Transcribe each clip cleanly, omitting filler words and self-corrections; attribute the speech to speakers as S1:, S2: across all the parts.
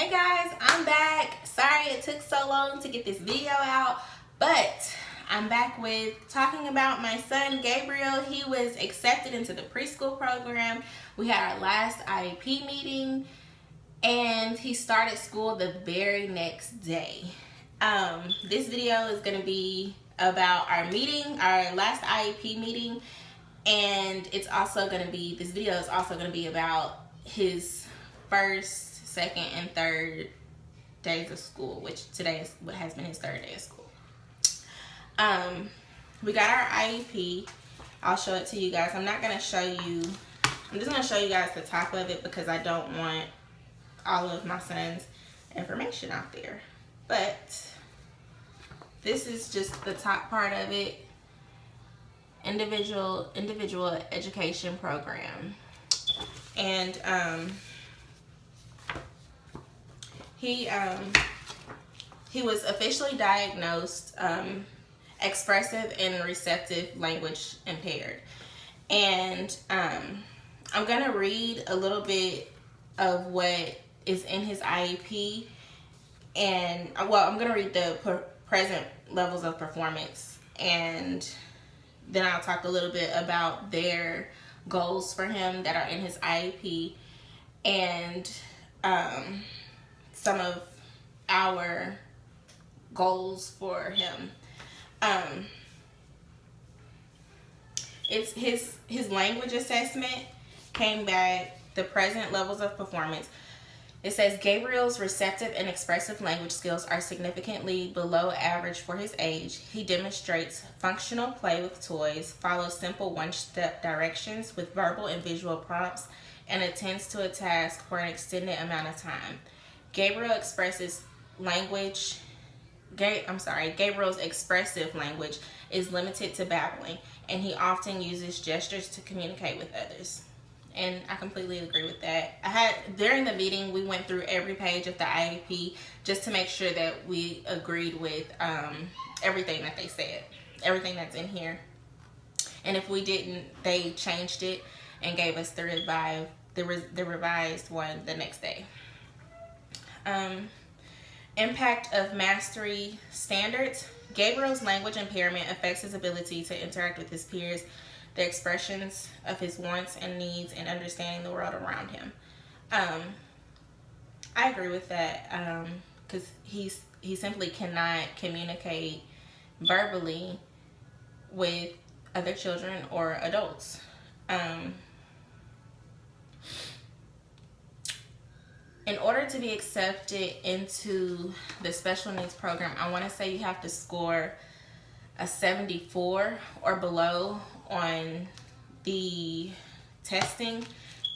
S1: Hey guys, I'm back. Sorry it took so long to get this video out, but I'm back with talking about my son Gabriel. He was accepted into the preschool program. We had our last IEP meeting and he started school the very next day. This video is going to be about our meeting, our last IEP meeting, and it's also going to be, this video is also going to be about his first, second, and third days of school, which today is what has been his third day of school. We got our IEP. I'll show it to you guys. I'm not going to show you, I'm just going to show you guys the top of it because I don't want all of my son's information out there. But this is just the top part of it. Individual education program. And he was officially diagnosed expressive and receptive language impaired. And I'm gonna read a little bit of what is in his IEP, and well, I'm gonna read the present levels of performance, and then I'll talk a little bit about their goals for him that are in his IEP, and some of our goals for him. It's his language assessment came back, the present levels of performance. It says Gabriel's receptive and expressive language skills are significantly below average for his age. He demonstrates functional play with toys, follows simple one-step directions with verbal and visual prompts, and attends to a task for an extended amount of time. Gabriel's expressive language is limited to babbling, and he often uses gestures to communicate with others. And I completely agree with that. During the meeting, we went through every page of the IEP just to make sure that we agreed with everything that they said, everything that's in here. And if we didn't, they changed it and gave us the revised one the next day. Impact of mastery standards. Gabriel's language impairment affects his ability to interact with his peers, the expressions of his wants and needs, and understanding the world around him. I agree with that because he simply cannot communicate verbally with other children or adults. In order to be accepted into the special needs program, I want to say you have to score a 74 or below on the testing,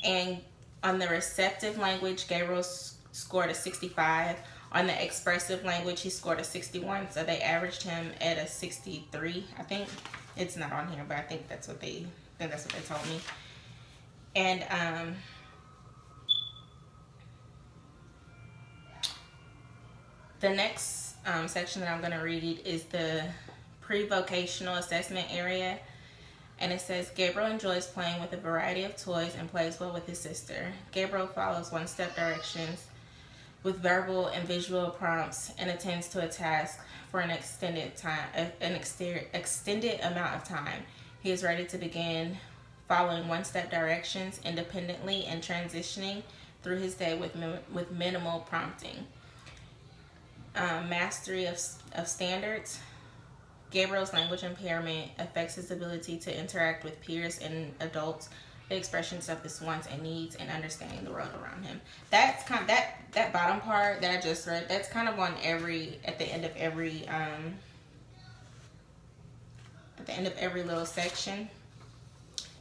S1: and on the receptive language, Gabriel scored a 65. On the expressive language, he scored a 61, so they averaged him at a 63. I think it's not on here, but I think that's what they told me. And the next section that I'm going to read is the pre-vocational assessment area. And it says, Gabriel enjoys playing with a variety of toys and plays well with his sister. Gabriel follows one-step directions with verbal and visual prompts and attends to a task for an extended amount of time. He is ready to begin following one-step directions independently and transitioning through his day with minimal prompting. Mastery of standards. Gabriel's language impairment affects his ability to interact with peers and adults, the expressions of his wants and needs, and understanding the world around him. That's kind of that bottom part that I just read. That's kind of on at the end of every little section.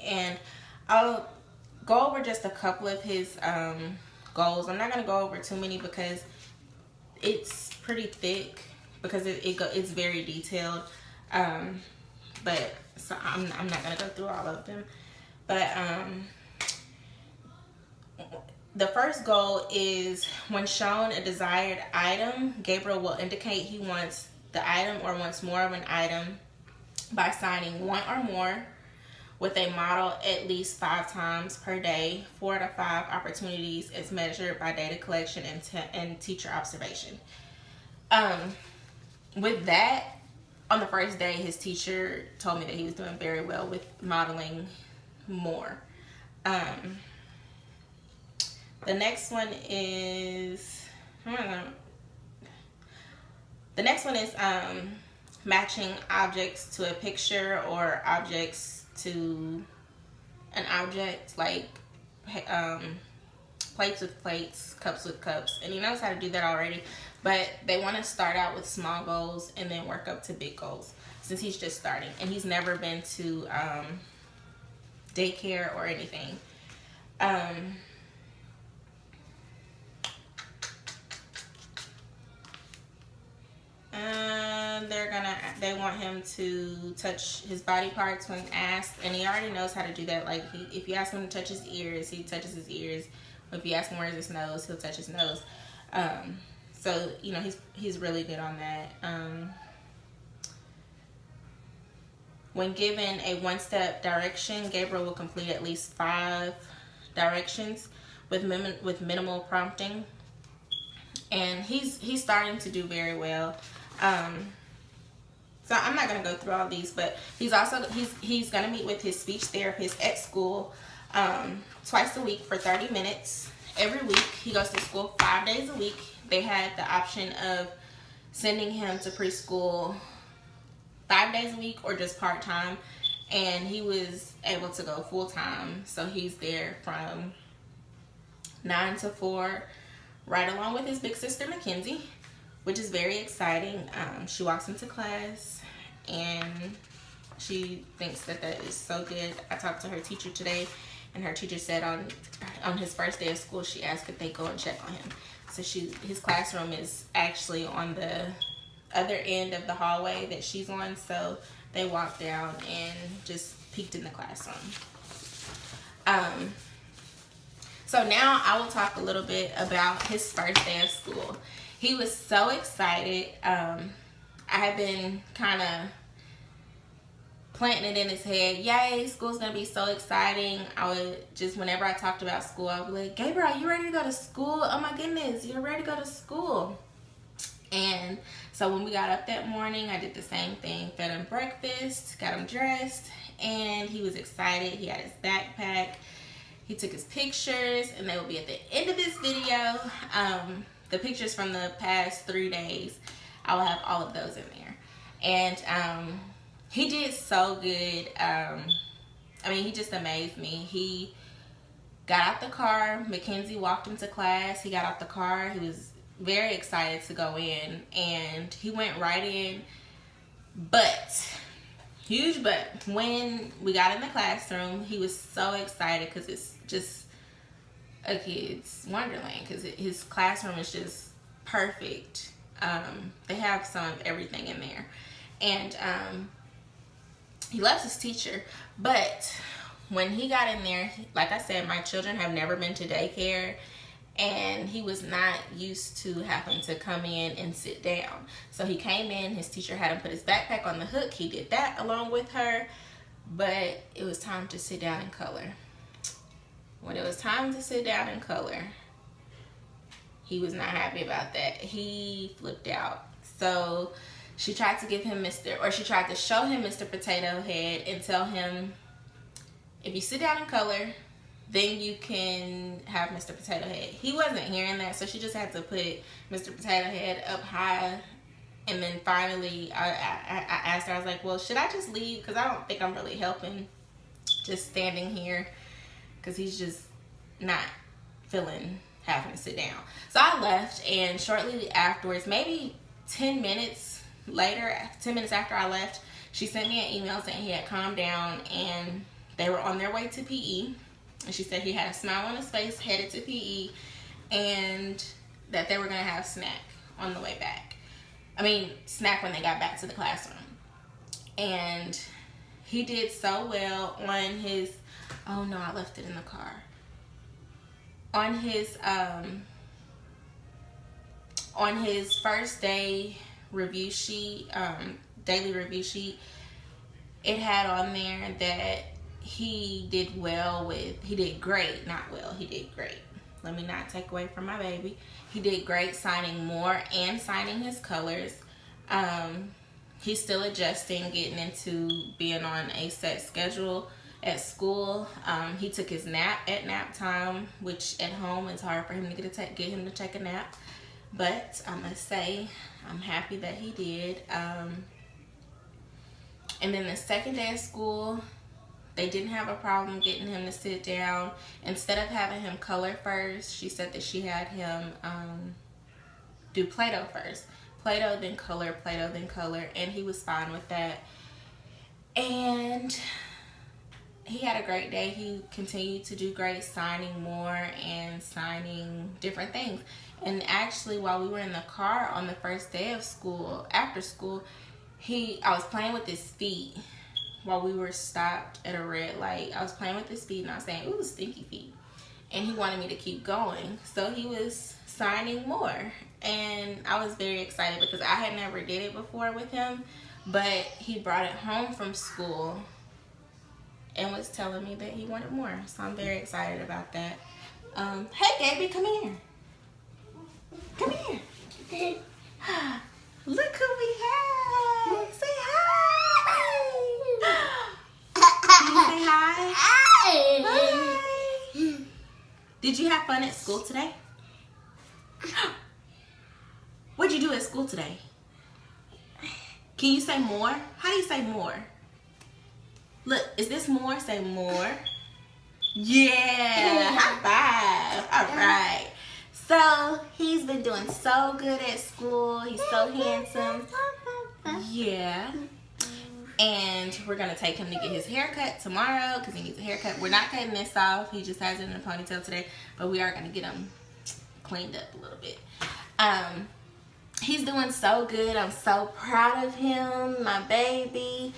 S1: And I'll go over just a couple of his goals. I'm not going to go over too many because it's pretty thick, because it's very detailed, but so I'm not gonna go through all of them. But the first goal is, when shown a desired item, Gabriel will indicate he wants the item or wants more of an item by signing one or more, with a model at least 5 times per day. 4 to 5 opportunities is measured by data collection and teacher observation. With that, on the first day, his teacher told me that he was doing very well with modeling more. The next one is matching objects to a picture or objects to an object, like plates with plates, cups with cups, and he knows how to do that already, but they want to start out with small goals and then work up to big goals since he's just starting and he's never been to daycare or anything. They want him to touch his body parts when asked, and he already knows how to do that. Like, if you ask him to touch his ears, he touches his ears. If you ask him where's his nose, he'll touch his nose. So you know, he's really good on that. When given a one-step direction, Gabriel will complete at least 5 directions with minimal prompting, and he's starting to do very well. So I'm not gonna go through all these, but he's gonna meet with his speech therapist at school twice a week for 30 minutes. Every week he goes to school 5 days a week. They had the option of sending him to preschool 5 days a week or just part-time, and he was able to go full-time. So he's there from 9 to 4, right along with his big sister Mackenzie, which is very exciting. She walks into class and she thinks that is so good. I talked to her teacher today, and her teacher said on his first day of school, she asked if they go and check on him. So his classroom is actually on the other end of the hallway that she's on, so they walked down and just peeked in the classroom. So now I will talk a little bit about his first day of school. He was so excited. I had been kind of planting it in his head, yay, school's gonna be so exciting. I would just, whenever I talked about school, I would be like, Gabriel, are you ready to go to school? Oh my goodness, you're ready to go to school. And so when we got up that morning, I did the same thing, fed him breakfast, got him dressed, and he was excited. He had his backpack, he took his pictures, and they will be at the end of this video. The pictures from the past 3 days, I will have all of those in there. And he did so good. I mean, he just amazed me. He got out the car. Mackenzie walked him to class. He got out the car. He was very excited to go in, and he went right in. But, huge but, when we got in the classroom, he was so excited because it's just a kid's wonderland, because his classroom is just perfect. They have some of everything in there, and he loves his teacher. But when he got in there, like I said, my children have never been to daycare, and he was not used to having to come in and sit down. So he came in, his teacher had him put his backpack on the hook. He did that along with her, but it was time to sit down and color. When it was time to sit down and color, he was not happy about that. He flipped out. So she tried to give him she tried to show him Mr. Potato Head and tell him, if you sit down and color, then you can have Mr. Potato Head. He wasn't hearing that, so she just had to put Mr. Potato Head up high. And then finally, I asked her, I was like, well, should I just leave? Because I don't think I'm really helping just standing here, because he's just not feeling having to sit down. So I left, and shortly afterwards, maybe 10 minutes after I left, she sent me an email saying he had calmed down and they were on their way to PE. And she said he had a smile on his face, headed to PE, and that they were going to have snack on the way back. I mean, snack when they got back to the classroom. And he did so well on his, oh no, I left it in the car. On his first day review sheet, daily review sheet, it had on there that he did well with, he did great, not well, he did great. Let me not take away from my baby. He did great signing more and signing his colors. He's still adjusting, getting into being on a set schedule at school. He took his nap at nap time, which at home it's hard for him to get him to take a nap. But I must say, I'm happy that he did. And then the second day of school, they didn't have a problem getting him to sit down. Instead of having him color first, she said that she had him do Play-Doh first. Play-Doh, then color, Play-Doh, then color, and he was fine with that. And he had a great day. He continued to do great, signing more and signing different things. And actually, while we were in the car on the first day of school, after school, I was playing with his feet while we were stopped at a red light. I was playing with his feet and I was saying, ooh, stinky feet. And he wanted me to keep going. So he was signing more. And I was very excited because I had never did it before with him. But he brought it home from school and was telling me that he wanted more. So I'm very excited about that. Hey, Gaby, come here. Come here. Look who we have. Say hi. Can you say hi? Hi. Did you have fun at school today? What'd you do at school today? Can you say more? How do you say more? Look, is this more? Say more. Yeah. High five. All right. So he's been doing so good at school. He's so handsome. Yeah. And we're going to take him to get his hair cut tomorrow because he needs a haircut. We're not cutting this off. He just has it in a ponytail today. But we are going to get him cleaned up a little bit. He's doing so good. I'm so proud of him, my baby.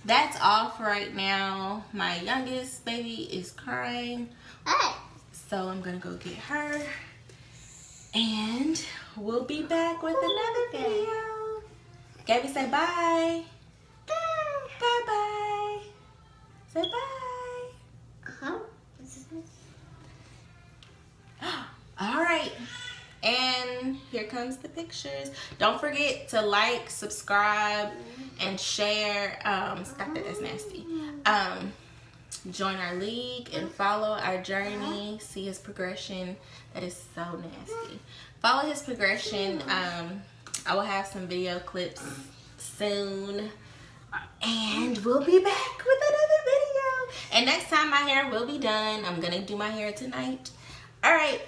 S1: That's all for right now. My youngest baby is crying. So I'm going to go get her. And we'll be back with another video. Gaby, say bye. Bye-bye. Say bye. All right. And here comes the pictures. Don't forget to like, subscribe, and share. Stop that, that's nasty. Join our league and follow our journey. See his progression. That is so nasty. Follow his progression. I will have some video clips soon. And we'll be back with another video. And next time my hair will be done. I'm going to do my hair tonight. All right.